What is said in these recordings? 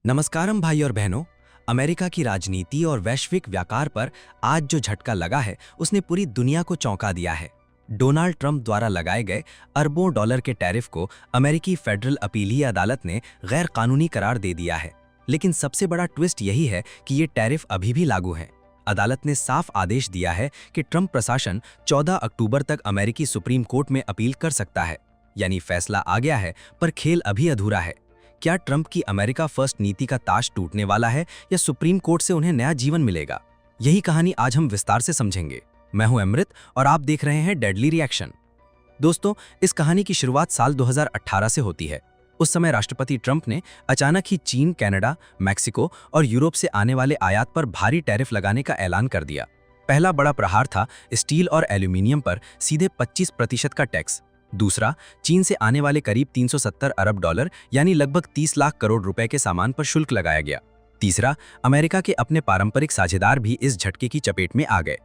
नमस्कारम भाई और बहनों। अमेरिका की राजनीति और वैश्विक व्यापार पर आज जो झटका लगा है उसने पूरी दुनिया को चौंका दिया है। डोनाल्ड ट्रंप द्वारा लगाए गए अरबों डॉलर के टैरिफ को अमेरिकी फेडरल अपीलीय अदालत ने गैर कानूनी करार दे दिया है। लेकिन सबसे बड़ा ट्विस्ट यही है कि ये टैरिफ अभी भी लागू हैं। अदालत ने साफ आदेश दिया है कि ट्रंप प्रशासन 14 अक्टूबर तक अमेरिकी सुप्रीम कोर्ट में अपील कर सकता है। यानी फैसला आ गया है, पर खेल अभी अधूरा है। क्या ट्रंप की अमेरिका फर्स्ट नीति का ताज टूटने वाला है या सुप्रीम कोर्ट से उन्हें नया जीवन मिलेगा? यही कहानी आज हम विस्तार से समझेंगे। मैं हूं अमृत और आप देख रहे हैं डेडली रिएक्शन। दोस्तों, इस कहानी की शुरुआत साल 2018 से होती है। उस समय राष्ट्रपति ट्रंप ने अचानक ही चीन, कनाडा, मैक्सिको और यूरोप से आने वाले आयात पर भारी टैरिफ लगाने का ऐलान कर दिया। पहला बड़ा प्रहार था स्टील और एल्यूमिनियम पर सीधे 25% का टैक्स। दूसरा, चीन से आने वाले करीब 370 अरब डॉलर यानी लगभग 30 लाख करोड़ रुपए के सामान पर शुल्क लगाया गया। तीसरा, अमेरिका के अपने पारंपरिक साझेदार भी इस झटके की चपेट में आ गए।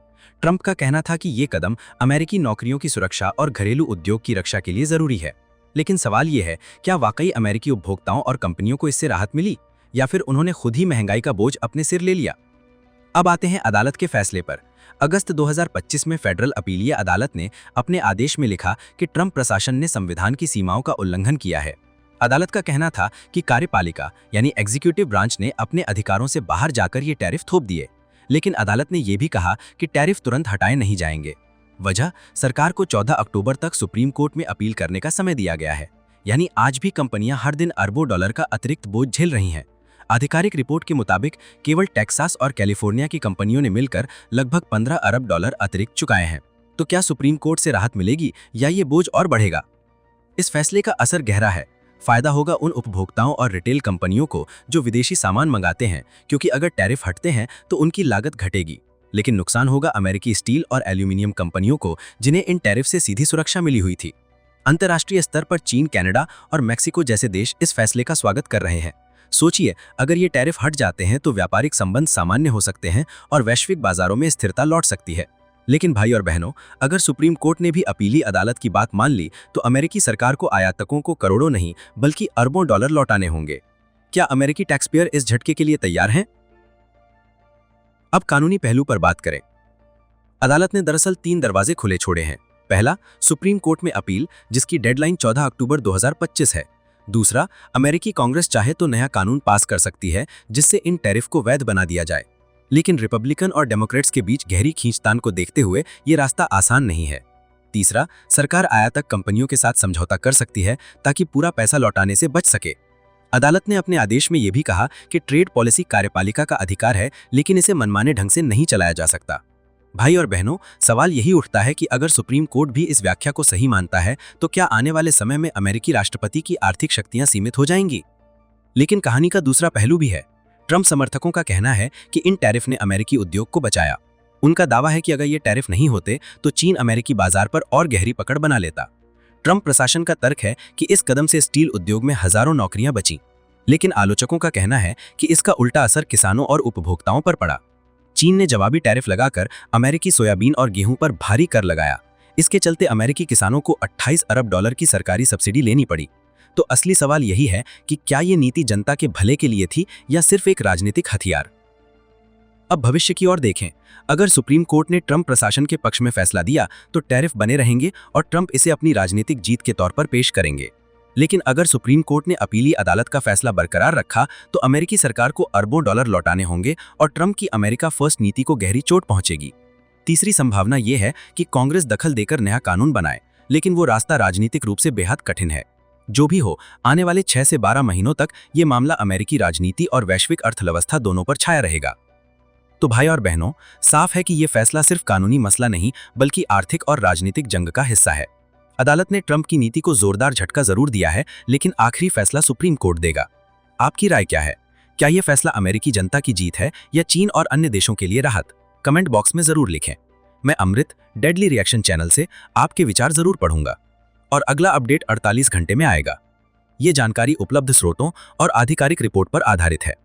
ट्रंप का कहना था कि ये कदम अमेरिकी नौकरियों की सुरक्षा और घरेलू उद्योग की रक्षा के लिए जरूरी है। लेकिन सवाल ये है, क्या वाकई अमेरिकी उपभोक्ताओं और कंपनियों को इससे राहत मिली या फिर उन्होंने खुद ही महंगाई का बोझ अपने सिर ले लिया? अब आते हैं अदालत के फैसले पर। अगस्त 2025 में फेडरल अपीलीय अदालत ने अपने आदेश में लिखा कि ट्रंप प्रशासन ने संविधान की सीमाओं का उल्लंघन किया है। अदालत का कहना था कि कार्यपालिका यानी एग्जीक्यूटिव ब्रांच ने अपने अधिकारों से बाहर जाकर ये टैरिफ थोप दिए। लेकिन अदालत ने यह भी कहा कि टैरिफ तुरंत हटाए नहीं जाएंगे। वजह, सरकार को 14 अक्टूबर तक सुप्रीम कोर्ट में अपील करने का समय दिया गया है। यानी आज भी कंपनियां हर दिन अरबों डॉलर का अतिरिक्त बोझ झेल रही हैं। आधिकारिक रिपोर्ट के मुताबिक केवल टेक्सास और कैलिफोर्निया की कंपनियों ने मिलकर लगभग 15 अरब डॉलर अतिरिक्त चुकाए हैं। तो क्या सुप्रीम कोर्ट से राहत मिलेगी या ये बोझ और बढ़ेगा? इस फैसले का असर गहरा है। फायदा होगा उन उपभोक्ताओं और रिटेल कंपनियों को जो विदेशी सामान मंगाते हैं, क्योंकि अगर टैरिफ हटते हैं तो उनकी लागत घटेगी। लेकिन नुकसान होगा अमेरिकी स्टील और एल्यूमिनियम कंपनियों को, जिन्हें इन टैरिफ से सीधी सुरक्षा मिली हुई थी। अंतर्राष्ट्रीय स्तर पर चीन, कनाडा और मैक्सिको जैसे देश इस फैसले का स्वागत कर रहे हैं। सोचिए, अगर ये टैरिफ हट जाते हैं तो व्यापारिक संबंध सामान्य हो सकते हैं और वैश्विक बाजारों में स्थिरता लौट सकती है। लेकिन भाई और बहनों, अगर सुप्रीम कोर्ट ने भी अपीली अदालत की बात मान ली तो अमेरिकी सरकार को आयातकों को करोड़ों नहीं बल्कि अरबों डॉलर लौटाने होंगे। क्या अमेरिकी टैक्सपेयर इस झटके के लिए तैयार हैं? अब कानूनी पहलू पर बात करें। अदालत ने दरअसल 3 दरवाजे खुले छोड़े हैं। पहला, सुप्रीम कोर्ट में अपील, जिसकी डेडलाइन 14 अक्टूबर 2025 है। दूसरा, अमेरिकी कांग्रेस चाहे तो नया कानून पास कर सकती है जिससे इन टैरिफ को वैध बना दिया जाए। लेकिन रिपब्लिकन और डेमोक्रेट्स के बीच गहरी खींचतान को देखते हुए ये रास्ता आसान नहीं है। तीसरा, सरकार आयातक कंपनियों के साथ समझौता कर सकती है ताकि पूरा पैसा लौटाने से बच सके। अदालत ने अपने आदेश में यह भी कहा कि ट्रेड पॉलिसी कार्यपालिका का अधिकार है, लेकिन इसे मनमाने ढंग से नहीं चलाया जा सकता। भाई और बहनों, सवाल यही उठता है कि अगर सुप्रीम कोर्ट भी इस व्याख्या को सही मानता है तो क्या आने वाले समय में अमेरिकी राष्ट्रपति की आर्थिक शक्तियां सीमित हो जाएंगी? लेकिन कहानी का दूसरा पहलू भी है। ट्रंप समर्थकों का कहना है कि इन टैरिफ ने अमेरिकी उद्योग को बचाया। उनका दावा है कि अगर ये टैरिफ नहीं होते तो चीन अमेरिकी बाजार पर और गहरी पकड़ बना लेता। ट्रंप प्रशासन का तर्क है कि इस कदम से स्टील उद्योग में हजारों नौकरियां बची। लेकिन आलोचकों का कहना है कि इसका उल्टा असर किसानों और उपभोक्ताओं पर पड़ा। चीन ने जवाबी टैरिफ लगाकर अमेरिकी सोयाबीन और गेहूं पर भारी कर लगाया। इसके चलते अमेरिकी किसानों को 28 अरब डॉलर की सरकारी सब्सिडी लेनी पड़ी। तो असली सवाल यही है कि क्या ये नीति जनता के भले के लिए थी या सिर्फ एक राजनीतिक हथियार? अब भविष्य की ओर देखें। अगर सुप्रीम कोर्ट ने ट्रंप प्रशासन के पक्ष में फैसला दिया तो टैरिफ बने रहेंगे और ट्रंप इसे अपनी राजनीतिक जीत के तौर पर पेश करेंगे। लेकिन अगर सुप्रीम कोर्ट ने अपीली अदालत का फैसला बरकरार रखा तो अमेरिकी सरकार को अरबों डॉलर लौटाने होंगे और ट्रंप की अमेरिका फर्स्ट नीति को गहरी चोट पहुंचेगी। तीसरी संभावना यह है कि कांग्रेस दखल देकर नया कानून बनाए, लेकिन वो रास्ता राजनीतिक रूप से बेहद कठिन है। जो भी हो, आने वाले 6 से 12 महीनों तक ये मामला अमेरिकी राजनीति और वैश्विक अर्थव्यवस्था दोनों पर छाया रहेगा। तो भाई और बहनों, साफ है कि ये फैसला सिर्फ कानूनी मसला नहीं बल्कि आर्थिक और राजनीतिक जंग का हिस्सा है। अदालत ने ट्रंप की नीति को जोरदार झटका जरूर दिया है, लेकिन आखिरी फैसला सुप्रीम कोर्ट देगा। आपकी राय क्या है? क्या यह फैसला अमेरिकी जनता की जीत है या चीन और अन्य देशों के लिए राहत? कमेंट बॉक्स में जरूर लिखें। मैं अमृत, डेडली रिएक्शन चैनल से आपके विचार जरूर पढ़ूंगा और अगला अपडेट 48 घंटे में आएगा। ये जानकारी उपलब्ध स्रोतों और आधिकारिक रिपोर्ट पर आधारित है।